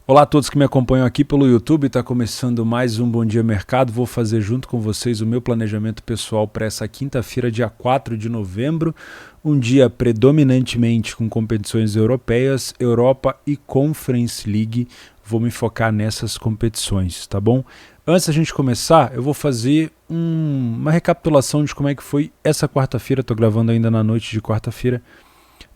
Olá a todos que me acompanham aqui pelo YouTube, está começando mais um Bom Dia Mercado. Vou fazer junto com vocês o meu planejamento pessoal para essa quinta-feira, dia 4 de novembro, um dia predominantemente com competições europeias, Europa e Conference League. Vou me focar nessas competições, tá bom? Antes da gente começar, eu vou fazer uma recapitulação de como é que foi essa quarta-feira. Estou gravando ainda na noite de quarta-feira,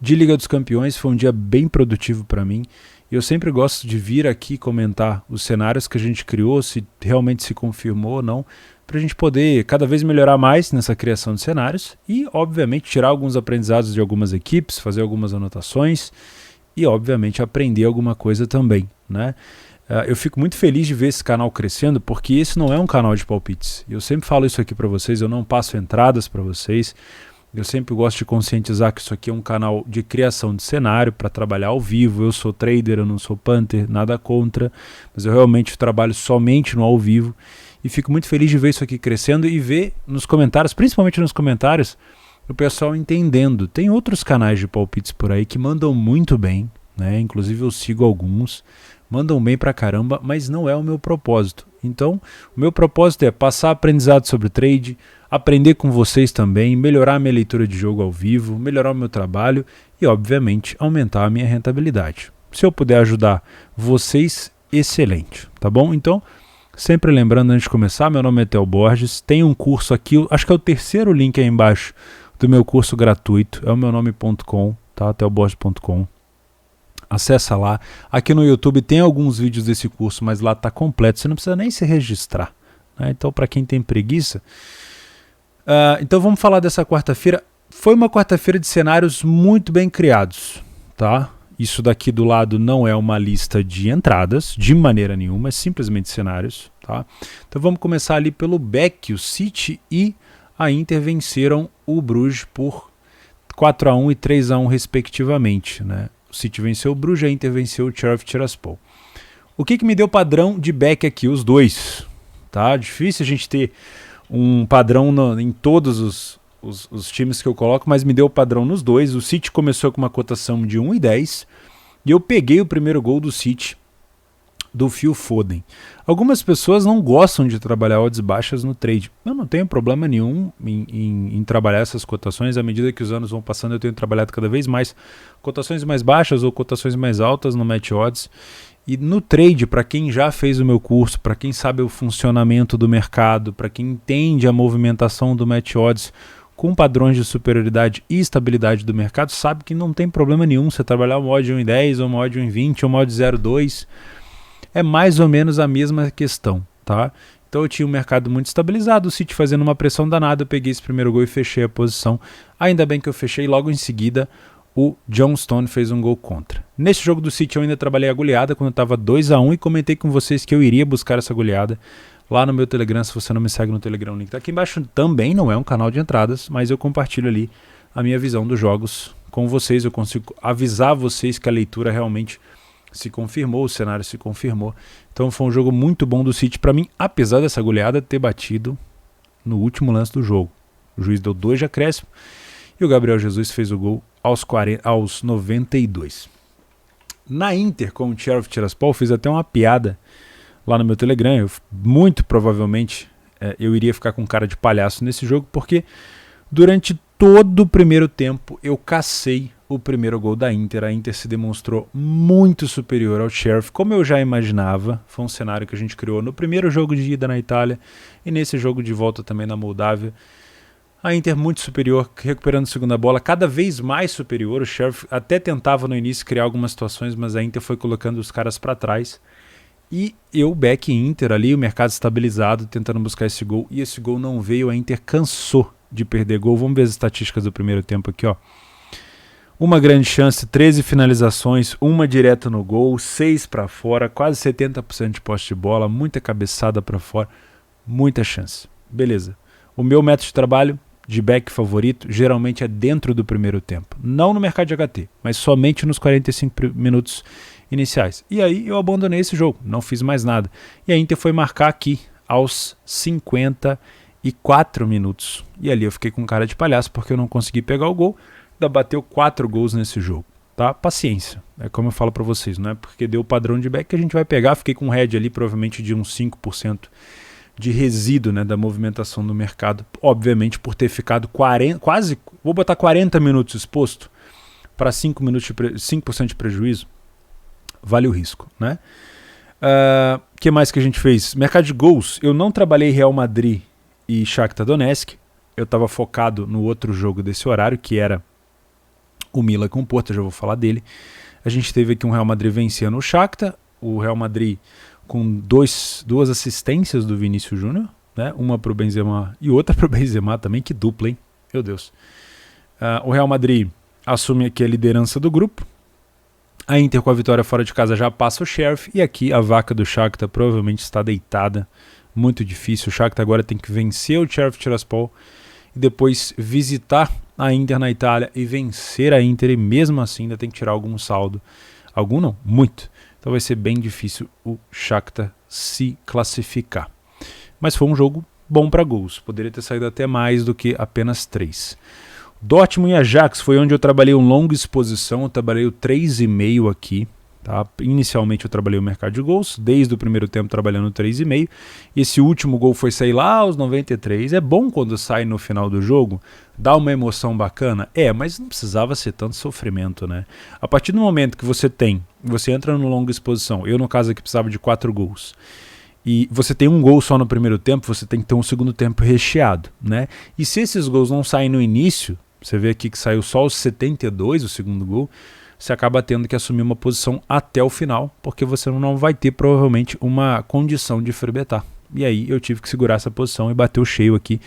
de Liga dos Campeões. Foi um dia bem produtivo para mim. Eu sempre gosto de vir aqui comentar os cenários que a gente criou, se realmente se confirmou ou não, para a gente poder cada vez melhorar mais nessa criação de cenários e, obviamente, tirar alguns aprendizados de algumas equipes, fazer algumas anotações e, obviamente, aprender alguma coisa também, né? Eu fico muito feliz de ver esse canal crescendo, porque esse não é um canal de palpites. Eu sempre falo isso aqui para vocês, eu não passo entradas para vocês. Eu sempre gosto de conscientizar que isso aqui é um canal de criação de cenário para trabalhar ao vivo. Eu sou trader, eu não sou punter, nada contra, mas eu realmente trabalho somente no ao vivo e fico muito feliz de ver isso aqui crescendo e ver nos comentários, principalmente nos comentários, o pessoal entendendo. Tem outros canais de palpites por aí que mandam muito bem, né? Inclusive eu sigo alguns, mandam bem pra caramba, mas não é o meu propósito. Então, o meu propósito é passar aprendizado sobre trade, aprender com vocês também, melhorar a minha leitura de jogo ao vivo, melhorar o meu trabalho e, obviamente, aumentar a minha rentabilidade. Se eu puder ajudar vocês, excelente, tá bom? Então, sempre lembrando antes de começar, meu nome é Theo Borges, tem um curso aqui, acho que é o terceiro link aí embaixo do meu curso gratuito, é o meunome.com, tá? theoborges.com. Acessa lá. Aqui no YouTube tem alguns vídeos desse curso, mas lá está completo, você não precisa nem se registrar, né? Então, para quem tem preguiça... então vamos falar dessa quarta-feira. Foi uma quarta-feira de cenários muito bem criados, tá? Isso daqui do lado não é uma lista de entradas, de maneira nenhuma, é simplesmente cenários, tá? Então vamos começar ali pelo Beck. O City e a Inter venceram o Bruges por 4-1 e 3-1 respectivamente, né? O City venceu o Bruges, a Inter venceu o Sheriff Tiraspol. O que me deu padrão de Beck aqui? Os dois, tá? Difícil a gente ter um padrão em todos os times que eu coloco, mas me deu padrão nos dois. O City começou com uma cotação de 1,10 e eu peguei o primeiro gol do City, do Phil Foden. Algumas pessoas não gostam de trabalhar odds baixas no trade. Eu não tenho problema nenhum em trabalhar essas cotações. À medida que os anos vão passando, eu tenho trabalhado cada vez mais cotações mais baixas ou cotações mais altas no match odds. E no trade, para quem já fez o meu curso, para quem sabe o funcionamento do mercado, para quem entende a movimentação do match odds com padrões de superioridade e estabilidade do mercado, sabe que não tem problema nenhum você trabalhar uma odd 1,10 ou uma odd 1,20 ou uma odd 0,2. É mais ou menos a mesma questão, tá? Então eu tinha um mercado muito estabilizado, o City fazendo uma pressão danada, eu peguei esse primeiro gol e fechei a posição. Ainda bem que eu fechei, logo em seguida o John Stone fez um gol contra. Nesse jogo do City eu ainda trabalhei a goleada quando estava 2-1 e comentei com vocês que eu iria buscar essa goleada lá no meu Telegram. Se você não me segue no Telegram, o link está aqui embaixo. Também não é um canal de entradas, mas eu compartilho ali a minha visão dos jogos com vocês. Eu consigo avisar vocês que a leitura realmente se confirmou, o cenário se confirmou. Então foi um jogo muito bom do City para mim, apesar dessa goleada ter batido no último lance do jogo. O juiz deu 2 de acréscimo e o Gabriel Jesus fez o gol aos 92. Na Inter, com o Sheriff Tiraspol, fiz até uma piada lá no meu Telegram. Muito provavelmente eu iria ficar com cara de palhaço nesse jogo, porque durante todo o primeiro tempo eu cacei o primeiro gol da Inter. A Inter se demonstrou muito superior ao Sheriff, como eu já imaginava. Foi um cenário que a gente criou no primeiro jogo de ida na Itália e nesse jogo de volta também na Moldávia. A Inter muito superior, recuperando a segunda bola, cada vez mais superior. O Sheriff até tentava no início criar algumas situações, mas a Inter foi colocando os caras para trás. E eu, back Inter ali, o mercado estabilizado, tentando buscar esse gol. E esse gol não veio, a Inter cansou de perder gol. Vamos ver as estatísticas do primeiro tempo aqui, ó. Uma grande chance, 13 finalizações, uma direta no gol, 6 para fora, quase 70% de posse de bola, muita cabeçada para fora, muita chance. Beleza. O meu método de trabalho de back favorito geralmente é dentro do primeiro tempo. Não no mercado de HT, mas somente nos 45 minutos iniciais. E aí eu abandonei esse jogo, não fiz mais nada. E a Inter foi marcar aqui aos 54 minutos. E ali eu fiquei com cara de palhaço porque eu não consegui pegar o gol. Ainda bateu 4 gols nesse jogo. tá? Paciência. É como eu falo para vocês, não é porque deu o padrão de back que a gente vai pegar. Fiquei com um head ali provavelmente de uns 5% de resíduo, né, da movimentação do mercado, obviamente por ter ficado quase, vou botar 40 minutos exposto para 5% de prejuízo, vale o risco, né? Que mais que a gente fez? Mercado de gols, eu não trabalhei Real Madrid e Shakhtar Donetsk, eu estava focado no outro jogo desse horário, que era o Milan com o Porto, eu já vou falar dele. A gente teve aqui um Real Madrid vencendo o Shakhtar, o Real Madrid com duas assistências do Vinícius Júnior, né? Uma para o Benzema e outra para o Benzema também, que dupla, hein? Meu Deus. O Real Madrid assume aqui a liderança do grupo, a Inter com a vitória fora de casa já passa o Sheriff, e aqui a vaca do Shakhtar provavelmente está deitada, muito difícil. O Shakhtar agora tem que vencer o Sheriff Tiraspol e depois visitar a Inter na Itália e vencer a Inter, e mesmo assim ainda tem que tirar algum saldo. Algum não, muito. Então vai ser bem difícil o Shakhtar se classificar. Mas foi um jogo bom para gols. Poderia ter saído até mais do que apenas 3. Dortmund e Ajax foi onde eu trabalhei uma longa exposição. Eu trabalhei o 3,5 aqui. Tá? Inicialmente eu trabalhei o mercado de gols. Desde o primeiro tempo trabalhando o 3,5. E esse último gol foi sair lá aos 93. É bom quando sai no final do jogo. Dá uma emoção bacana? Mas não precisava ser tanto sofrimento, né? A partir do momento que você entra no longa exposição, eu no caso aqui precisava de 4 gols, e você tem um gol só no primeiro tempo, você tem que ter um segundo tempo recheado, né? E se esses gols não saem no início, você vê aqui que saiu só os 72, o segundo gol, você acaba tendo que assumir uma posição até o final, porque você não vai ter provavelmente uma condição de frebetar. E aí eu tive que segurar essa posição e bater o cheio aqui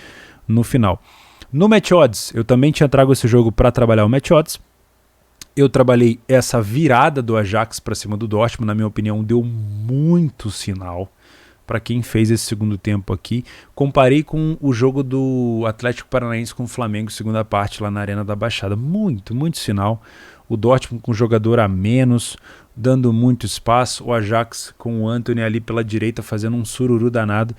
no final. No Match Odds, eu também tinha trago esse jogo para trabalhar o Match Odds. Eu trabalhei essa virada do Ajax para cima do Dortmund, na minha opinião, deu muito sinal para quem fez esse segundo tempo aqui. Comparei com o jogo do Atlético Paranaense com o Flamengo, segunda parte, lá na Arena da Baixada. Muito, muito sinal. O Dortmund com jogador a menos, dando muito espaço. O Ajax com o Antony ali pela direita, fazendo um sururu danado.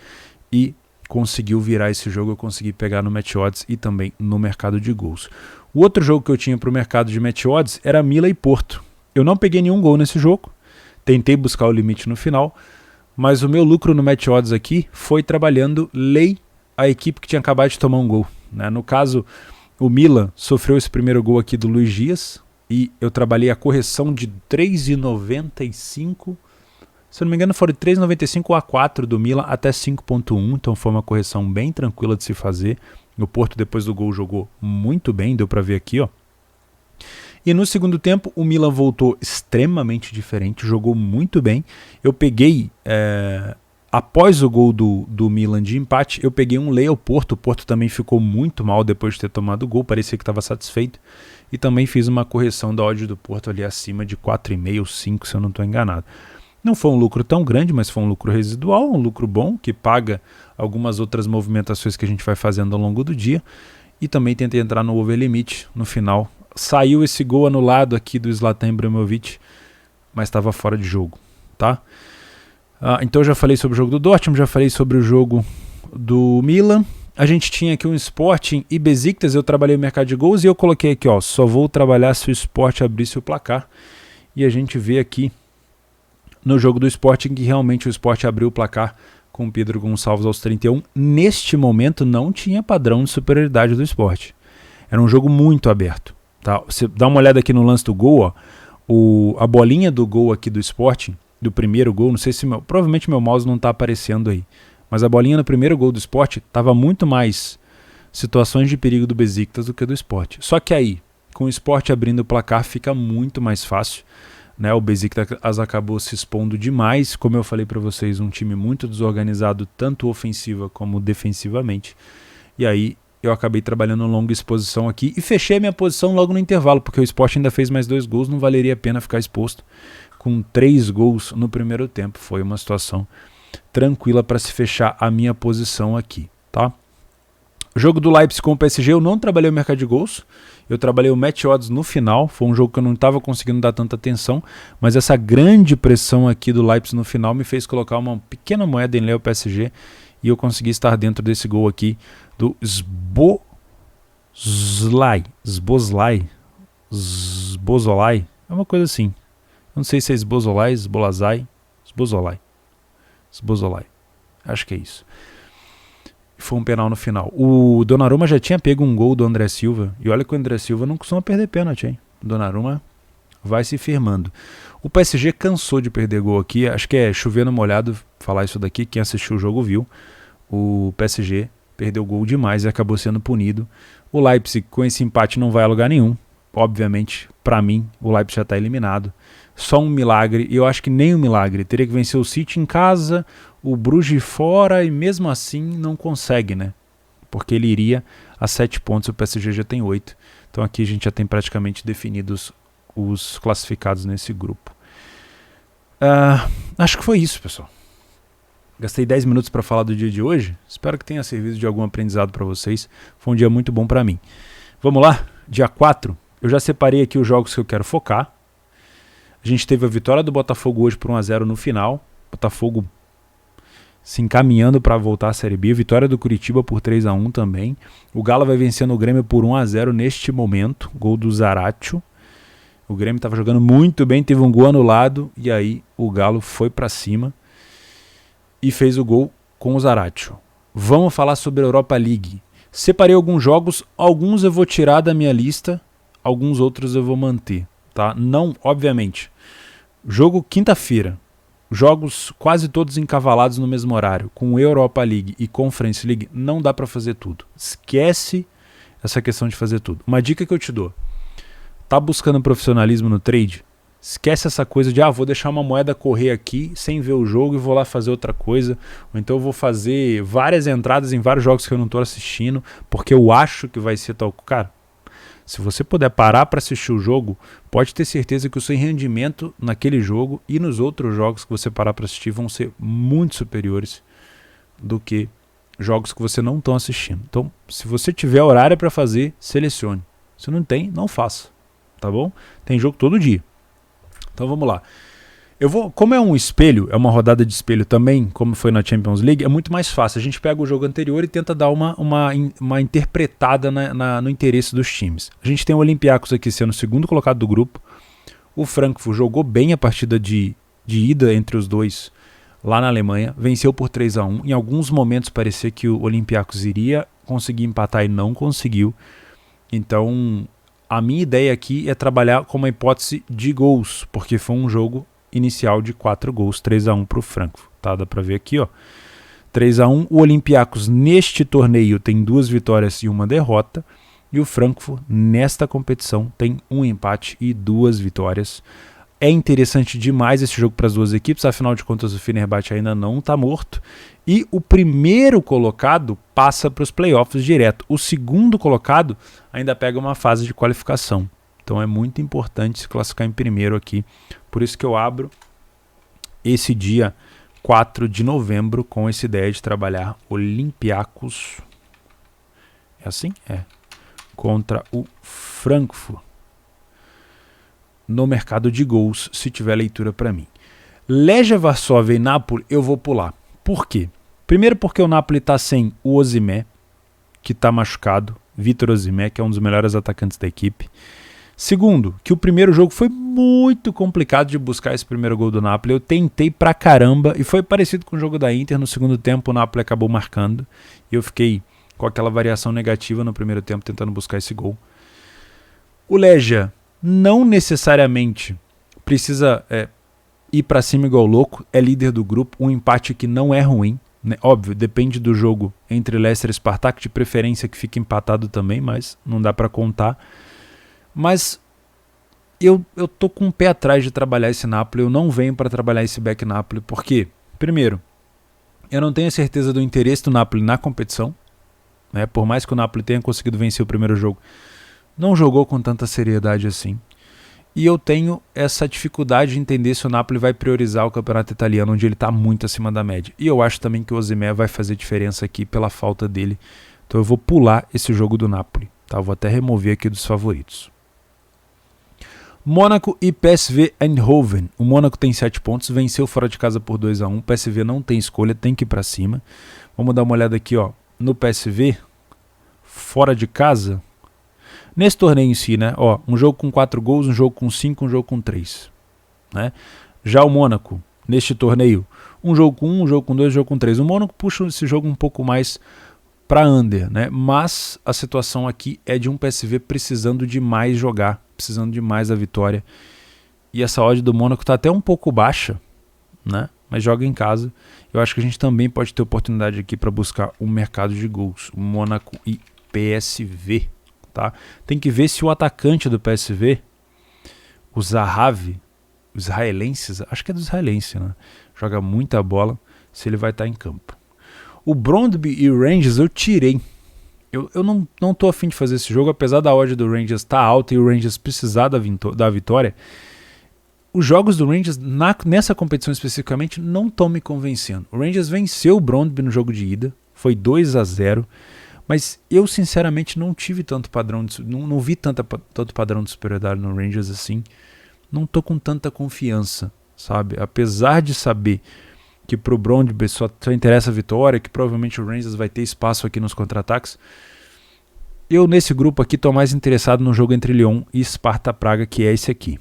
E conseguiu virar esse jogo, eu consegui pegar no Match Odds e também no mercado de gols. O outro jogo que eu tinha para o mercado de Match Odds era Milan e Porto. Eu não peguei nenhum gol nesse jogo, tentei buscar o limite no final, mas o meu lucro no Match Odds aqui foi trabalhando a equipe que tinha acabado de tomar um gol, né? No caso, o Milan sofreu esse primeiro gol aqui do Luiz Dias e eu trabalhei a correção de 3,95. Se eu não me engano, foram 3,95 a 4 do Milan até 5,1, então foi uma correção bem tranquila de se fazer. O Porto, depois do gol, jogou muito bem, deu para ver aqui, ó. E no segundo tempo, o Milan voltou extremamente diferente, jogou muito bem. Eu peguei, após o gol do Milan de empate, eu peguei um lay ao Porto. O Porto também ficou muito mal depois de ter tomado o gol, parecia que estava satisfeito. E também fiz uma correção da odd do Porto ali acima de 4,5 ou 5, se eu não estou enganado. Não foi um lucro tão grande, mas foi um lucro residual, um lucro bom, que paga algumas outras movimentações que a gente vai fazendo ao longo do dia. E também tentei entrar no over limit no final. Saiu esse gol anulado aqui do Zlatan Ibrahimovic, mas estava fora de jogo, tá? Então eu já falei sobre o jogo do Dortmund, já falei sobre o jogo do Milan. A gente tinha aqui um Sporting e Besiktas, eu trabalhei o mercado de gols e eu coloquei aqui, ó, só vou trabalhar se o Sport abrisse o placar. E a gente vê aqui no jogo do Sporting que realmente o Sport abriu o placar com o Pedro Gonçalves aos 31. Neste momento não tinha padrão de superioridade do Sport. Era um jogo muito aberto. Tá? Você dá uma olhada aqui no lance do gol, ó, a bolinha do gol aqui do Sporting, do primeiro gol, não sei se provavelmente meu mouse não está aparecendo aí, mas a bolinha no primeiro gol do Sport estava muito mais situações de perigo do Besiktas do que do Sport. Só que aí, com o Sport abrindo o placar, fica muito mais fácil, né? O Besiktas acabou se expondo demais, como eu falei para vocês, um time muito desorganizado, tanto ofensiva como defensivamente, e aí eu acabei trabalhando longa exposição aqui e fechei a minha posição logo no intervalo, porque o Sport ainda fez mais 2 gols, não valeria a pena ficar exposto com 3 gols no primeiro tempo. Foi uma situação tranquila para se fechar a minha posição aqui, tá? O jogo do Leipzig com o PSG, eu não trabalhei o mercado de gols, eu trabalhei o Match Odds no final, foi um jogo que eu não estava conseguindo dar tanta atenção, mas essa grande pressão aqui do Leipzig no final me fez colocar uma pequena moeda em Leo PSG e eu consegui estar dentro desse gol aqui do Sbozlai, É uma coisa assim. Não sei se é Szoboszlai, Szoboszlai. Acho que é isso. Foi um penal no final. O Donnarumma já tinha pego um gol do André Silva. E olha que o André Silva não costuma perder pênalti, hein? O Donnarumma vai se firmando. O PSG cansou de perder gol aqui. Acho que é chovendo molhado falar isso daqui. Quem assistiu o jogo viu. O PSG perdeu gol demais e acabou sendo punido. O Leipzig com esse empate não vai a lugar nenhum. Obviamente, para mim, o Leipzig já está eliminado. Só um milagre, e eu acho que nem um milagre. Teria que vencer o City em casa, o Bruges fora, e mesmo assim não consegue, né? Porque ele iria a 7 pontos, o PSG já tem 8. Então aqui a gente já tem praticamente definidos os classificados nesse grupo. Acho que foi isso, pessoal. Gastei 10 minutos para falar do dia de hoje. Espero que tenha servido de algum aprendizado para vocês. Foi um dia muito bom para mim. Vamos lá? Dia 4. Eu já separei aqui os jogos que eu quero focar. A gente teve a vitória do Botafogo hoje por 1-0 no final. Botafogo se encaminhando para voltar à Série B. Vitória do Curitiba por 3-1 também. O Galo vai vencendo o Grêmio por 1-0 neste momento. Gol do Zaratio. O Grêmio estava jogando muito bem, teve um gol anulado. E aí o Galo foi para cima e fez o gol com o Zaratio. Vamos falar sobre a Europa League. Separei alguns jogos, alguns eu vou tirar da minha lista, alguns outros eu vou manter, tá? Não, obviamente. Jogo quinta-feira, jogos quase todos encavalados no mesmo horário, com Europa League e Conference League, não dá para fazer tudo. Esquece essa questão de fazer tudo. Uma dica que eu te dou, tá buscando profissionalismo no trade? Esquece essa coisa de, vou deixar uma moeda correr aqui sem ver o jogo e vou lá fazer outra coisa. Ou então eu vou fazer várias entradas em vários jogos que eu não estou assistindo, porque eu acho que vai ser tal. Cara, se você puder parar para assistir o jogo, pode ter certeza que o seu rendimento naquele jogo e nos outros jogos que você parar para assistir vão ser muito superiores do que jogos que você não está assistindo. Então, se você tiver horário para fazer, selecione. Se não tem, não faça. Tá bom? Tem jogo todo dia. Então vamos lá. Como é um espelho, é uma rodada de espelho também, como foi na Champions League, é muito mais fácil. A gente pega o jogo anterior e tenta dar uma interpretada no interesse dos times. A gente tem o Olympiacos aqui sendo o segundo colocado do grupo. O Frankfurt jogou bem a partida de ida entre os dois lá na Alemanha. Venceu por 3-1. Em alguns momentos parecia que o Olympiacos iria conseguir empatar e não conseguiu. Então a minha ideia aqui é trabalhar com uma hipótese de gols, porque foi um jogo inicial de 4 gols, 3-1 para o Frankfurt. Tá? Dá para ver aqui, ó. 3-1. O Olympiacos neste torneio tem 2 vitórias e 1 derrota. E o Frankfurt nesta competição tem 1 empate e 2 vitórias. É interessante demais esse jogo para as duas equipes, afinal de contas o Fenerbahçe ainda não está morto. E o primeiro colocado passa para os playoffs direto. O segundo colocado ainda pega uma fase de qualificação. Então é muito importante se classificar em primeiro aqui. Por isso que eu abro esse dia 4 de novembro com essa ideia de trabalhar Olympiacos. É assim? É. Contra o Frankfurt. No mercado de gols, se tiver leitura para mim. Legia Varsóvia e Napoli eu vou pular. Por quê? Primeiro porque o Napoli está sem o Osimhen, que está machucado. Victor Osimhen, que é um dos melhores atacantes da equipe. Segundo, que o primeiro jogo foi muito complicado de buscar esse primeiro gol do Napoli. Eu tentei pra caramba e foi parecido com o jogo da Inter. No segundo tempo o Napoli acabou marcando e eu fiquei com aquela variação negativa no primeiro tempo tentando buscar esse gol. O Legia não necessariamente precisa ir pra cima igual louco, é líder do grupo, um empate que não é ruim, né? Óbvio, depende do jogo entre Leicester e Spartak, de preferência que fique empatado também, mas não dá pra contar. Mas eu tô com um pé atrás de trabalhar esse Napoli, eu não venho para trabalhar esse back Napoli, porque, primeiro, eu não tenho certeza do interesse do Napoli na competição, né? Por mais que o Napoli tenha conseguido vencer o primeiro jogo, não jogou com tanta seriedade assim. E eu tenho essa dificuldade de entender se o Napoli vai priorizar o campeonato italiano, onde ele está muito acima da média. E eu acho também que o Osimhen vai fazer diferença aqui pela falta dele. Então eu vou pular esse jogo do Napoli. Tá? Eu vou até remover aqui dos favoritos. Mônaco e PSV Eindhoven. O Mônaco tem 7 pontos, venceu fora de casa por 2-1. O PSV não tem escolha, tem que ir para cima. Vamos dar uma olhada aqui, ó, no PSV, fora de casa. Nesse torneio em si, né? Ó, um jogo com 4 gols, um jogo com 5, um jogo com 3. Né? Já o Mônaco, neste torneio, um jogo com 1, um jogo com 2, um jogo com 3. O Mônaco puxa esse jogo um pouco mais para under, né? Mas a situação aqui é de um PSV precisando demais jogar, precisando demais da vitória. E essa odd do Mônaco está até um pouco baixa, né? Mas joga em casa. Eu acho que a gente também pode ter oportunidade aqui para buscar um mercado de gols. O Mônaco e PSV. Tá? Tem que ver se o atacante do PSV, o Zahavi, o israelense, acho que é do israelense, né? Joga muita bola, se ele vai estar em campo. O Brøndby e o Rangers eu tirei. Eu não tô afim de fazer esse jogo, apesar da odd do Rangers estar alta e o Rangers precisar da vitória. Os jogos do Rangers nessa competição especificamente não estão me convencendo. O Rangers venceu o Brøndby no jogo de ida, foi 2-0, mas eu sinceramente não tive tanto padrão, não vi tanto padrão de superioridade no Rangers assim. Não tô com tanta confiança, sabe? Apesar de saber que pro Brøndby só interessa a vitória, que provavelmente o Rangers vai ter espaço aqui nos contra-ataques, eu nesse grupo aqui tô mais interessado no jogo entre Lyon e Sparta Praga, que é esse aqui.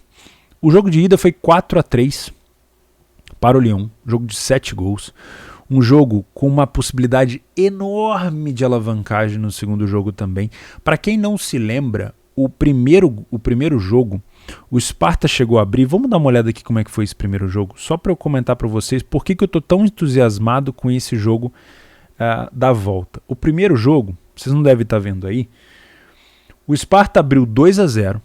O jogo de ida foi 4-3 para o Lyon, jogo de 7 gols. Um jogo com uma possibilidade enorme de alavancagem no segundo jogo também. Para quem não se lembra, o primeiro jogo, o Sparta chegou a abrir. Vamos dar uma olhada aqui como é que foi esse primeiro jogo, só para eu comentar para vocês por que eu estou tão entusiasmado com esse jogo da volta. O primeiro jogo, vocês não devem estar vendo aí, o Sparta abriu 2-0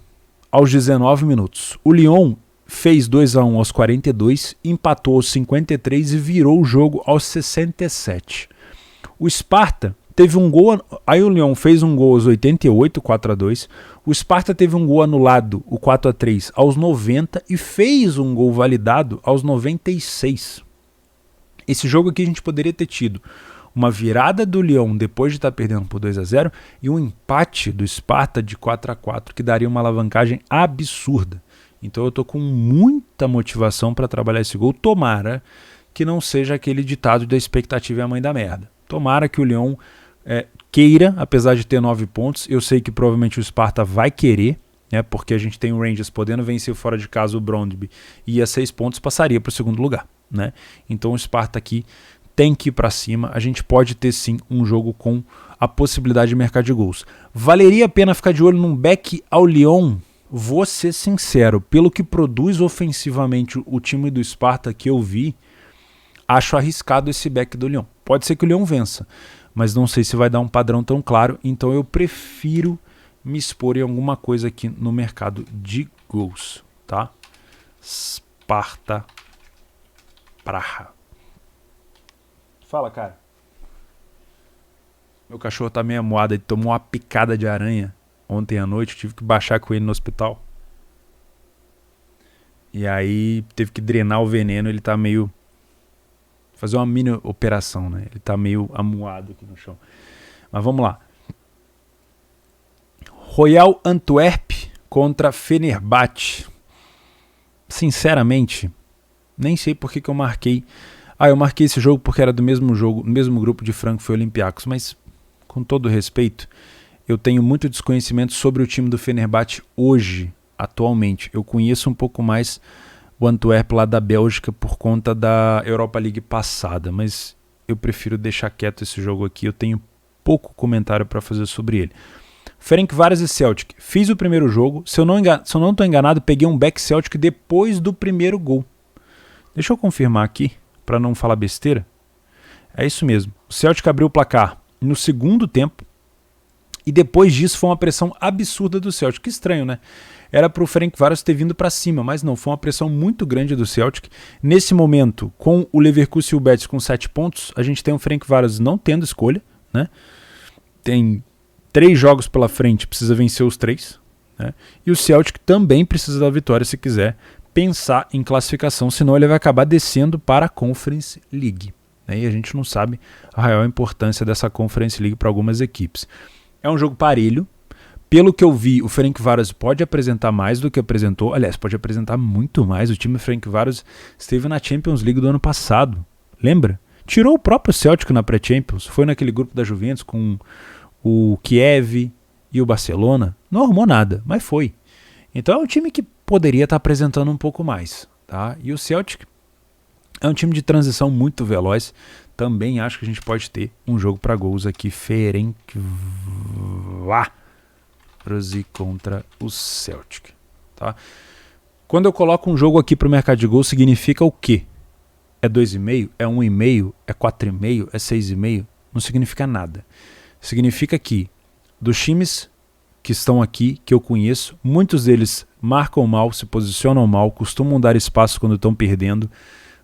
aos 19 minutos. O Lyon fez 2-1 aos 42, empatou aos 53 e virou o jogo aos 67. O Sparta teve um gol, aí o Lyon fez um gol aos 88, 4-2. O Sparta teve um gol anulado, o 4-3, aos 90 e fez um gol validado aos 96. Esse jogo aqui a gente poderia ter tido uma virada do Lyon depois de estar perdendo por 2-0 e um empate do Sparta de 4-4, que daria uma alavancagem absurda. Então eu estou com muita motivação para trabalhar esse gol. Tomara que não seja aquele ditado da expectativa é a mãe da merda. Tomara que o Lyon queira, apesar de ter 9 pontos. Eu sei que provavelmente o Sparta vai querer, né, porque a gente tem o Rangers podendo vencer fora de casa o Brøndby e a 6 pontos passaria para o segundo lugar. Né? Então o Sparta aqui tem que ir para cima. A gente pode ter sim um jogo com a possibilidade de mercado de gols. Valeria a pena ficar de olho num back ao Lyon? Vou ser sincero, pelo que produz ofensivamente o time do Sparta que eu vi, acho arriscado esse back do Lyon. Pode ser que o Lyon vença, mas não sei se vai dar um padrão tão claro, então eu prefiro me expor em alguma coisa aqui no mercado de gols, tá? Sparta Praha. Fala, cara. Meu cachorro tá meio amuado, ele tomou uma picada de aranha ontem à noite, eu tive que baixar com ele no hospital. E aí teve que drenar o veneno, ele tá meio... fazer uma mini operação, né? Ele tá meio amuado aqui no chão. Mas vamos lá. Royal Antwerp contra Fenerbahçe. Sinceramente, nem sei por que eu marquei. Eu marquei esse jogo porque era do mesmo jogo, no mesmo grupo de Frankfurt e Olympiacos, mas com todo respeito, eu tenho muito desconhecimento sobre o time do Fenerbahçe hoje, atualmente. Eu conheço um pouco mais o Antwerp lá da Bélgica por conta da Europa League passada, mas eu prefiro deixar quieto esse jogo aqui, eu tenho pouco comentário para fazer sobre ele. Ferencváros e Celtic. Fiz o primeiro jogo, se eu não estou enganado, peguei um back Celtic depois do primeiro gol. Deixa eu confirmar aqui, para não falar besteira. É isso mesmo, o Celtic abriu o placar no segundo tempo, e depois disso foi uma pressão absurda do Celtic. Que estranho, né? Era para o Ferencváros ter vindo para cima, mas não, foi uma pressão muito grande do Celtic. Nesse momento, com o Leverkusen e o Betis com 7 pontos, a gente tem o Ferencváros não tendo escolha, né? Tem 3 jogos pela frente, precisa vencer os 3, né? E o Celtic também precisa da vitória se quiser pensar em classificação, senão ele vai acabar descendo para a Conference League, né? E a gente não sabe a real importância dessa Conference League para algumas equipes. É um jogo parelho. Pelo que eu vi, o Ferencváros pode apresentar mais do que apresentou. Aliás, pode apresentar muito mais. O time Ferencváros esteve na Champions League do ano passado. Lembra? Tirou o próprio Celtic na pré-Champions. Foi naquele grupo da Juventus com o Kiev e o Barcelona. Não arrumou nada, mas foi. Então é um time que poderia estar apresentando um pouco mais. Tá? E o Celtic é um time de transição muito veloz. Também acho que a gente pode ter um jogo para gols aqui. Ferencváros contra o Celtic. Tá? Quando eu coloco um jogo aqui para o mercado de gols, significa o quê? É 2,5? É 1,5? É 4,5? É 6,5? Não significa nada. Significa que dos times que estão aqui, que eu conheço, muitos deles marcam mal, se posicionam mal, costumam dar espaço quando estão perdendo,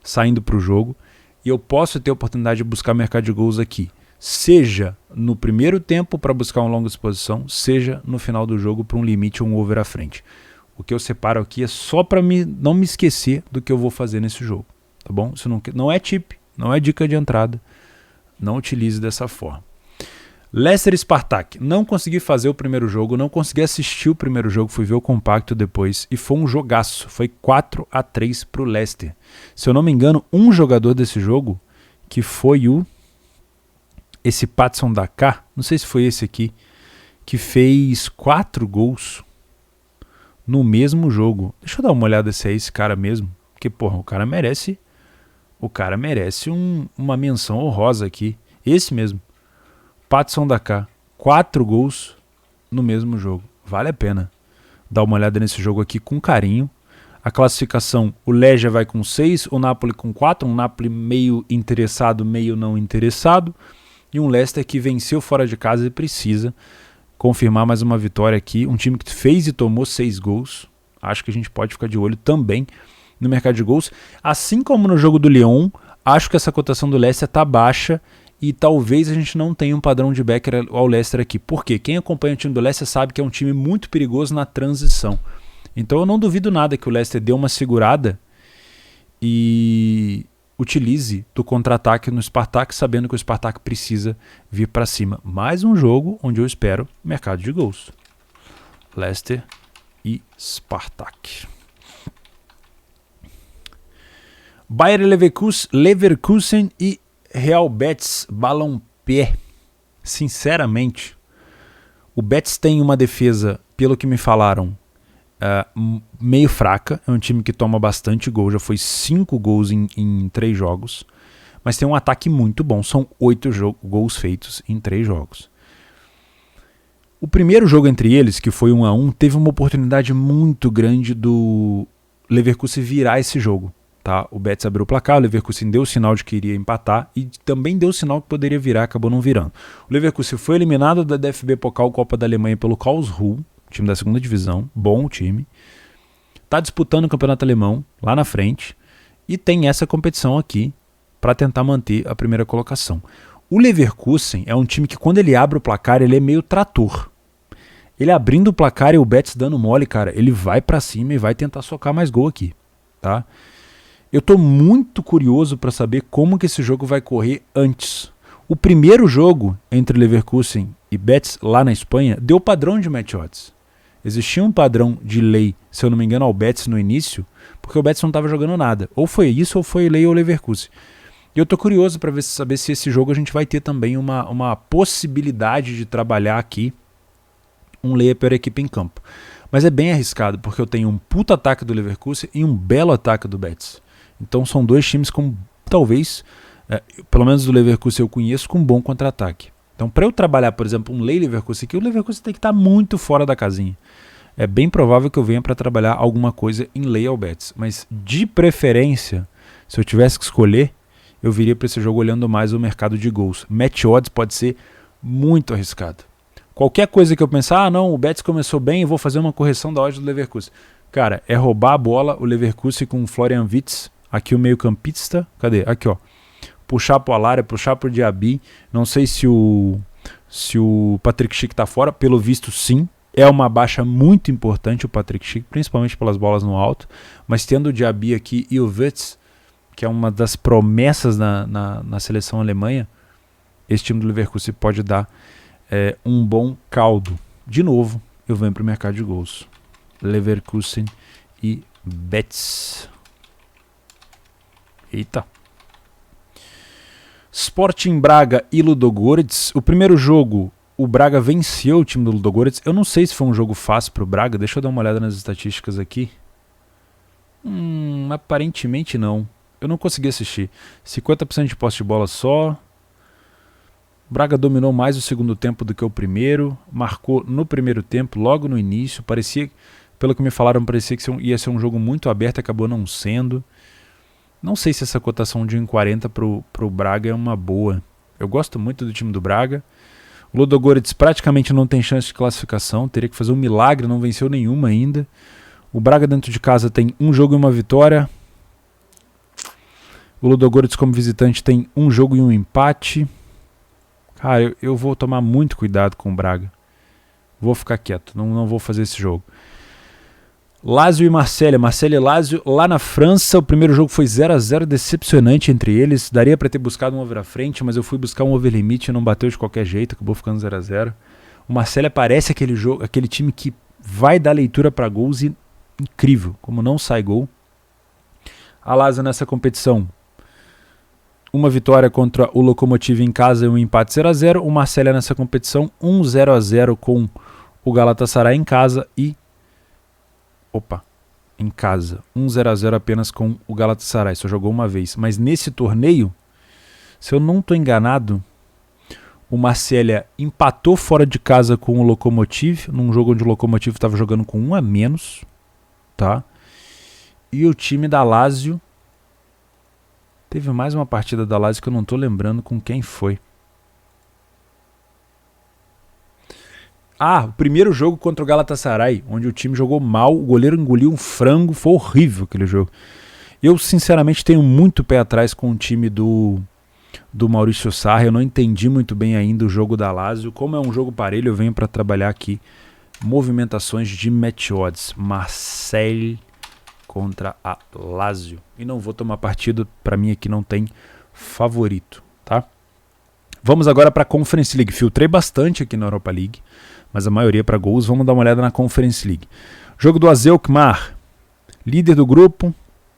saindo para o jogo, e eu posso ter a oportunidade de buscar mercado de gols aqui, seja no primeiro tempo para buscar uma longa exposição, seja no final do jogo para um limite ou um over à frente. O que eu separo aqui é só para não me esquecer do que eu vou fazer nesse jogo, tá bom? Isso não é tip, não é dica de entrada, não utilize dessa forma. Leicester e Spartak, não consegui fazer o primeiro jogo, não consegui assistir o primeiro jogo, fui ver o compacto depois e foi um jogaço, foi 4-3 para o Leicester. Se eu não me engano, um jogador desse jogo, que foi esse Patson Dakar, não sei se foi esse aqui, que fez 4 gols no mesmo jogo. Deixa eu dar uma olhada se é esse cara mesmo, porque porra, o cara merece uma menção honrosa aqui, esse mesmo. Patson Dakar, 4 gols no mesmo jogo. Vale a pena dar uma olhada nesse jogo aqui com carinho. A classificação, o Legia vai com 6, o Napoli com 4, um Napoli meio interessado, meio não interessado, e um Leicester que venceu fora de casa e precisa confirmar mais uma vitória aqui. Um time que fez e tomou 6 gols. Acho que a gente pode ficar de olho também no mercado de gols. Assim como no jogo do Lyon, acho que essa cotação do Leicester está baixa, e talvez a gente não tenha um padrão de backer ao Leicester aqui. Por quê? Quem acompanha o time do Leicester sabe que é um time muito perigoso na transição. Então eu não duvido nada que o Leicester dê uma segurada e utilize do contra-ataque no Spartak, sabendo que o Spartak precisa vir para cima. Mais um jogo onde eu espero mercado de gols. Leicester e Spartak. Bayer Leverkusen e Real Betis Ballonpé. Sinceramente, o Betis tem uma defesa, pelo que me falaram, meio fraca. É um time que toma bastante gol, já foi 5 gols em 3 jogos, mas tem um ataque muito bom, são 8 gols feitos em 3 jogos. O primeiro jogo entre eles, que foi 1-1, teve uma oportunidade muito grande do Leverkusen virar esse jogo. Tá? O Betis abriu o placar, o Leverkusen deu o sinal de que iria empatar e também deu o sinal que poderia virar, acabou não virando. O Leverkusen foi eliminado da DFB Pokal Copa da Alemanha pelo Karlsruhe, time da segunda divisão, bom time. Está disputando o campeonato alemão lá na frente e tem essa competição aqui para tentar manter a primeira colocação. O Leverkusen é um time que quando ele abre o placar, ele é meio trator. Ele abrindo o placar e o Betis dando mole, cara, ele vai para cima e vai tentar socar mais gol aqui, tá? Eu estou muito curioso para saber como que esse jogo vai correr antes. O primeiro jogo entre Leverkusen e Betis lá na Espanha deu padrão de match odds. Existia um padrão de lei, se eu não me engano, ao Betis no início, porque o Betis não estava jogando nada. Ou foi isso, ou foi lei ou Leverkusen. E eu estou curioso para saber se esse jogo a gente vai ter também uma possibilidade de trabalhar aqui um lei para a equipe em campo. Mas é bem arriscado, porque eu tenho um puta ataque do Leverkusen e um belo ataque do Betis. Então são dois times com, talvez, pelo menos do Leverkusen eu conheço, com um bom contra-ataque. Então para eu trabalhar, por exemplo, um lei Leverkusen aqui, o Leverkusen tem que estar muito fora da casinha. É bem provável que eu venha para trabalhar alguma coisa em lei ao Betis. Mas de preferência, se eu tivesse que escolher, eu viria para esse jogo olhando mais o mercado de gols. Match odds pode ser muito arriscado. Qualquer coisa que eu pensar, não, o Betis começou bem, eu vou fazer uma correção da odd do Leverkusen. Cara, é roubar a bola, o Leverkusen com o Florian Wirtz, aqui o meio campista, cadê? Aqui ó, puxar pro Alária, puxar pro Diaby, não sei se o Patrick Schick tá fora, pelo visto sim, é uma baixa muito importante o Patrick Schick, principalmente pelas bolas no alto, mas tendo o Diaby aqui e o Wirtz, que é uma das promessas na seleção alemanha, esse time do Leverkusen pode dar um bom caldo. De novo, eu venho pro mercado de gols. Leverkusen e Betis. Eita. Sporting Braga e Ludogorets. O primeiro jogo o Braga venceu o time do Ludogorets. Eu não sei se foi um jogo fácil pro Braga. Deixa eu dar uma olhada nas estatísticas aqui. Aparentemente não. Eu não consegui assistir. 50% de posse de bola só. O Braga dominou mais o segundo tempo do que o primeiro. Marcou no primeiro tempo, logo no início. Parecia, pelo que me falaram, parecia que ia ser um jogo muito aberto. Acabou não sendo. Não sei se essa cotação de 1,40 pro Braga é uma boa. Eu gosto muito do time do Braga. O Ludogorets praticamente não tem chance de classificação. Teria que fazer um milagre, não venceu nenhuma ainda. O Braga dentro de casa tem um jogo e uma vitória. O Ludogorets como visitante tem um jogo e um empate. Cara, eu vou tomar muito cuidado com o Braga. Vou ficar quieto, não vou fazer esse jogo. Lazio e Marselha. Marselha e Lazio lá na França. O primeiro jogo foi 0-0, decepcionante entre eles. Daria para ter buscado um over à frente, mas eu fui buscar um over limite e não bateu de qualquer jeito. Acabou ficando 0-0. O Marselha parece aquele time que vai dar leitura para gols e incrível, como não sai gol. A Lazio nessa competição, uma vitória contra o Lokomotiv em casa e um empate 0-0. O Marselha nessa competição, 0-0 com o Galatasaray em casa e... em casa. 0-0 apenas com o Galatasaray. Só jogou uma vez. Mas nesse torneio, se eu não estou enganado, o Marselha empatou fora de casa com o Lokomotiv, num jogo onde o Lokomotiv estava jogando com 1 a menos. Tá? E o time da Lazio... Teve mais uma partida da Lazio que eu não estou lembrando com quem foi. O primeiro jogo contra o Galatasaray, onde o time jogou mal, o goleiro engoliu um frango, foi horrível aquele jogo. Eu, sinceramente, tenho muito pé atrás com o time do Maurício Sarri. Eu não entendi muito bem ainda o jogo da Lazio. Como é um jogo parelho, eu venho para trabalhar aqui movimentações de match odds. Marseille contra a Lazio. E não vou tomar partido, para mim aqui não tem favorito, tá? Vamos agora para a Conference League. Filtrei bastante aqui na Europa League, mas a maioria para gols. Vamos dar uma olhada na Conference League. Jogo do AZ Alkmaar, líder do grupo,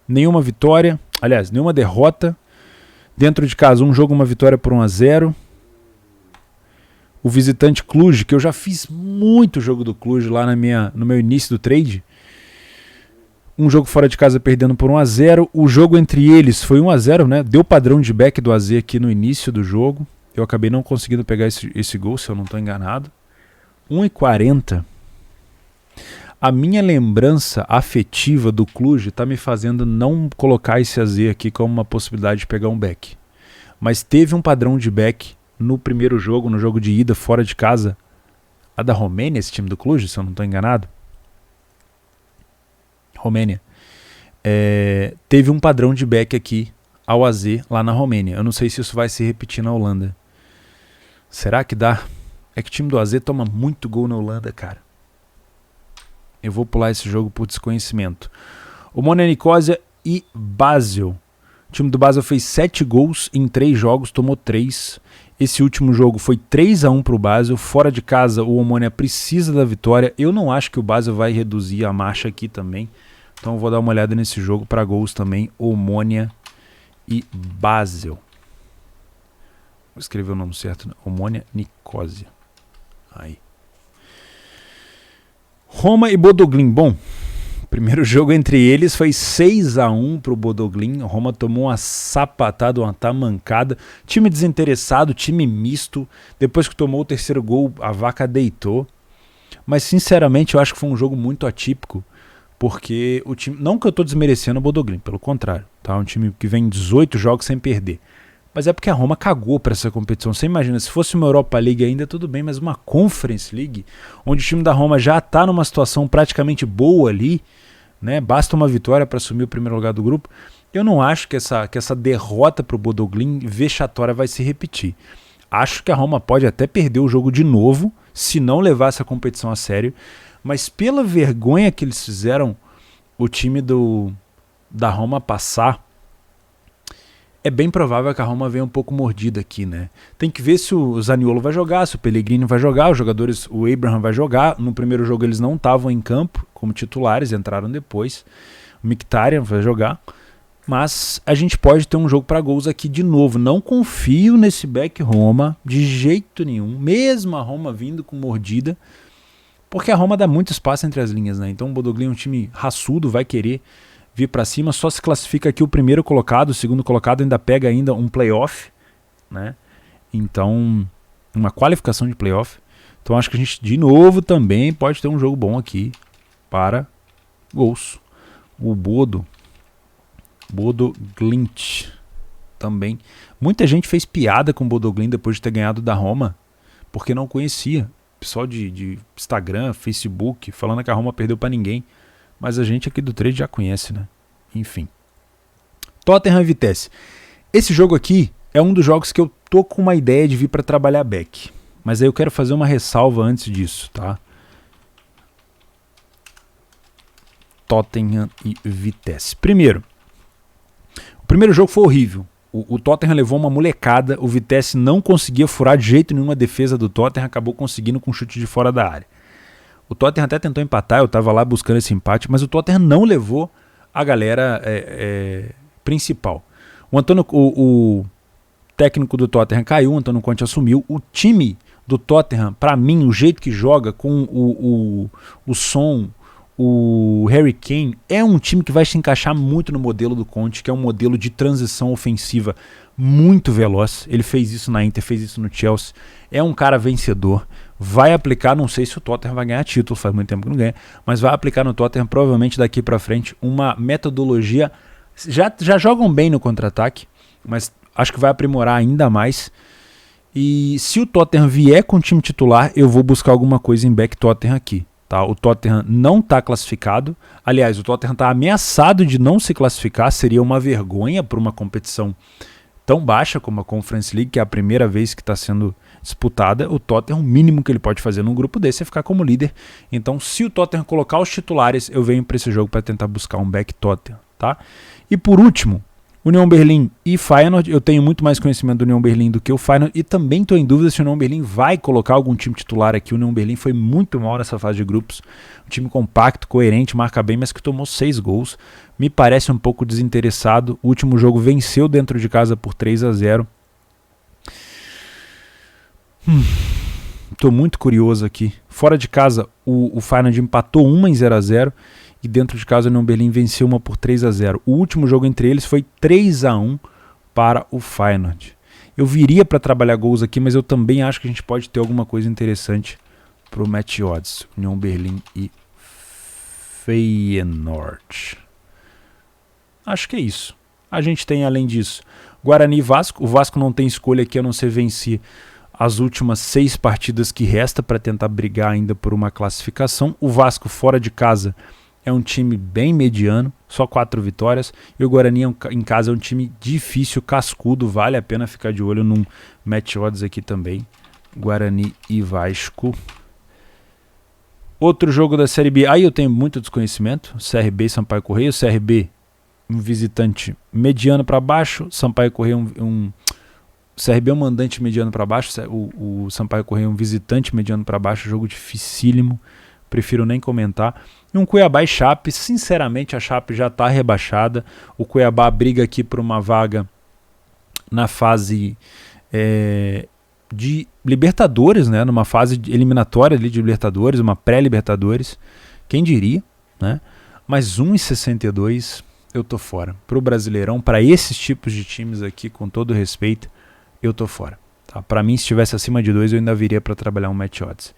nenhuma vitória, aliás, nenhuma derrota. Dentro de casa, um jogo, uma vitória por 1-0. O visitante Cluj, que eu já fiz muito jogo do Cluj lá no meu início do trade. Um jogo fora de casa perdendo por 1-0. O jogo entre eles foi 1-0, né? Deu padrão de back do AZ aqui no início do jogo. Eu acabei não conseguindo pegar esse gol, se eu não estou enganado. 1,40. A minha lembrança afetiva do Cluj está me fazendo não colocar esse AZ aqui como uma possibilidade de pegar um back. Mas teve um padrão de back no primeiro jogo, no jogo de ida fora de casa. A da Romênia, esse time do Cluj, se eu não estou enganado. Romênia. Teve um padrão de back aqui ao AZ lá na Romênia. Eu não sei se isso vai se repetir na Holanda. Será que dá? É que o time do AZ toma muito gol na Holanda, cara. Eu vou pular esse jogo por desconhecimento. Omonia Nicosia e Basel. O time do Basel fez 7 gols em 3 jogos, tomou 3. Esse último jogo foi 3-1 para o Basel. Fora de casa, o Omonia precisa da vitória. Eu não acho que o Basel vai reduzir a marcha aqui também. Então eu vou dar uma olhada nesse jogo para gols também. Omonia e Basel. Vou escrever o nome certo, né? Omonia Nicosia. Aí. Roma e Bodoglin. Bom, o primeiro jogo entre eles foi 6-1 para o Bodoglin. Roma tomou uma sapatada, uma tamancada. Time desinteressado, time misto. Depois que tomou o terceiro gol, a vaca deitou. Mas sinceramente eu acho que foi um jogo muito atípico. Porque o time... Não que eu estou desmerecendo o Bodoglin, pelo contrário. Tá? Um time que vem 18 jogos sem perder. Mas é porque a Roma cagou para essa competição. Você imagina, se fosse uma Europa League ainda tudo bem, mas uma Conference League, onde o time da Roma já está numa situação praticamente boa ali, né? Basta uma vitória para assumir o primeiro lugar do grupo. Eu não acho que essa derrota para o Bodoglin vexatória vai se repetir. Acho que a Roma pode até perder o jogo de novo, se não levar essa competição a sério, mas pela vergonha que eles fizeram o time da Roma passar, é bem provável que a Roma venha um pouco mordida aqui, né? Tem que ver se o Zaniolo vai jogar, se o Pellegrini vai jogar, os jogadores, o Abraham vai jogar. No primeiro jogo eles não estavam em campo como titulares, entraram depois. O Mkhitaryan vai jogar. Mas a gente pode ter um jogo para gols aqui de novo. Não confio nesse back Roma de jeito nenhum. Mesmo a Roma vindo com mordida. Porque a Roma dá muito espaço entre as linhas, né? Então o Bodø/Glimt é um time raçudo, vai querer vir para cima. Só se classifica aqui o primeiro colocado. O segundo colocado ainda pega ainda um playoff, né? Então, uma qualificação de playoff. Então acho que a gente de novo também pode ter um jogo bom aqui para gols. O Bodø/Glimt também. Muita gente fez piada com o Bodø/Glimt depois de ter ganhado da Roma, porque não conhecia. Pessoal de Instagram, Facebook, falando que a Roma perdeu para ninguém. Mas a gente aqui do trade já conhece, né? Enfim. Tottenham e Vitesse. Esse jogo aqui é um dos jogos que eu tô com uma ideia de vir para trabalhar back. Mas aí eu quero fazer uma ressalva antes disso, tá? Tottenham e Vitesse. Primeiro, o primeiro jogo foi horrível. O Tottenham levou uma molecada, o Vitesse não conseguia furar de jeito nenhum a defesa do Tottenham, acabou conseguindo com um chute de fora da área. O Tottenham até tentou empatar, eu estava lá buscando esse empate, mas o Tottenham não levou a galera principal. O técnico do Tottenham caiu, o Antônio Conte assumiu. O time do Tottenham, para mim, o jeito que joga com o Son, o Harry Kane, é um time que vai se encaixar muito no modelo do Conte, que é um modelo de transição ofensiva muito veloz. Ele fez isso na Inter, fez isso no Chelsea. É um cara vencedor. Vai aplicar, não sei se o Tottenham vai ganhar título, faz muito tempo que não ganha, mas vai aplicar no Tottenham provavelmente daqui para frente uma metodologia. Já jogam bem no contra-ataque, mas acho que vai aprimorar ainda mais. E se o Tottenham vier com o time titular, eu vou buscar alguma coisa em back Tottenham aqui. Tá? O Tottenham não está classificado. Aliás, o Tottenham está ameaçado de não se classificar. Seria uma vergonha para uma competição tão baixa como a Conference League, que é a primeira vez que está sendo disputada. O Tottenham, o mínimo que ele pode fazer num grupo desse é ficar como líder. Então, se o Tottenham colocar os titulares, eu venho para esse jogo para tentar buscar um back Tottenham. Tá? E por último, União Berlim e Feyenoord. Eu tenho muito mais conhecimento do União Berlim do que o Feyenoord e também estou em dúvida se o União Berlim vai colocar algum time titular aqui. O União Berlim foi muito mal nessa fase de grupos. Um time compacto, coerente, marca bem, mas que tomou 6 gols. Me parece um pouco desinteressado. O último jogo venceu dentro de casa por 3-0. Estou muito curioso aqui. Fora de casa, o Feyenoord empatou uma em 0-0. E dentro de casa o União Berlim venceu uma por 3-0. O último jogo entre eles foi 3-1 para o Feyenoord. Eu viria para trabalhar gols aqui, mas eu também acho que a gente pode ter alguma coisa interessante para o match odds. União Berlim e Feyenoord. Acho que é isso. A gente tem, além disso, Guarani e Vasco. O Vasco não tem escolha aqui a não ser vencer as últimas 6 partidas que resta para tentar brigar ainda por uma classificação. O Vasco fora de casa é um time bem mediano, só 4 vitórias. E o Guarani em casa é um time difícil, cascudo. Vale a pena ficar de olho num match odds aqui também. Guarani e Vasco. Outro jogo da Série B. Aí eu tenho muito desconhecimento. CRB e Sampaio Corrêa. O CRB, um visitante mediano para baixo. Sampaio Corrêa, CRB é um mandante mediano para baixo. O Sampaio Corrêa é um visitante mediano para baixo. Jogo dificílimo. Prefiro nem comentar. E um Cuiabá e Chape, sinceramente a Chape já está rebaixada. O Cuiabá briga aqui por uma vaga na fase de Libertadores, né? Numa fase eliminatória ali de Libertadores, uma pré-Libertadores. Quem diria, né? Mas 1,62 eu tô fora. Para o Brasileirão, para esses tipos de times aqui, com todo respeito, eu tô fora. Tá? Para mim, se estivesse acima de 2, eu ainda viria para trabalhar um match odds.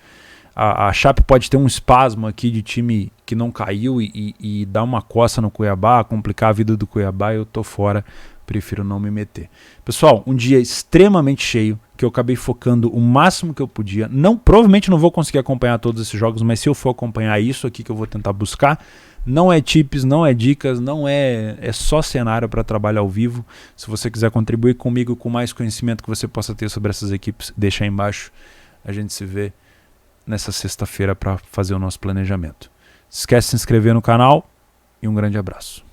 A Chape pode ter um espasmo aqui de time que não caiu e dar uma coça no Cuiabá, complicar a vida do Cuiabá. Eu tô fora, prefiro não me meter. Pessoal, um dia extremamente cheio, que eu acabei focando o máximo que eu podia. Provavelmente não vou conseguir acompanhar todos esses jogos, mas se eu for acompanhar isso aqui que eu vou tentar buscar, não é tips, não é dicas, não é só cenário para trabalho ao vivo. Se você quiser contribuir comigo com mais conhecimento que você possa ter sobre essas equipes, deixa aí embaixo. A gente se vê nessa sexta-feira para fazer o nosso planejamento. Esquece de se inscrever no canal e um grande abraço.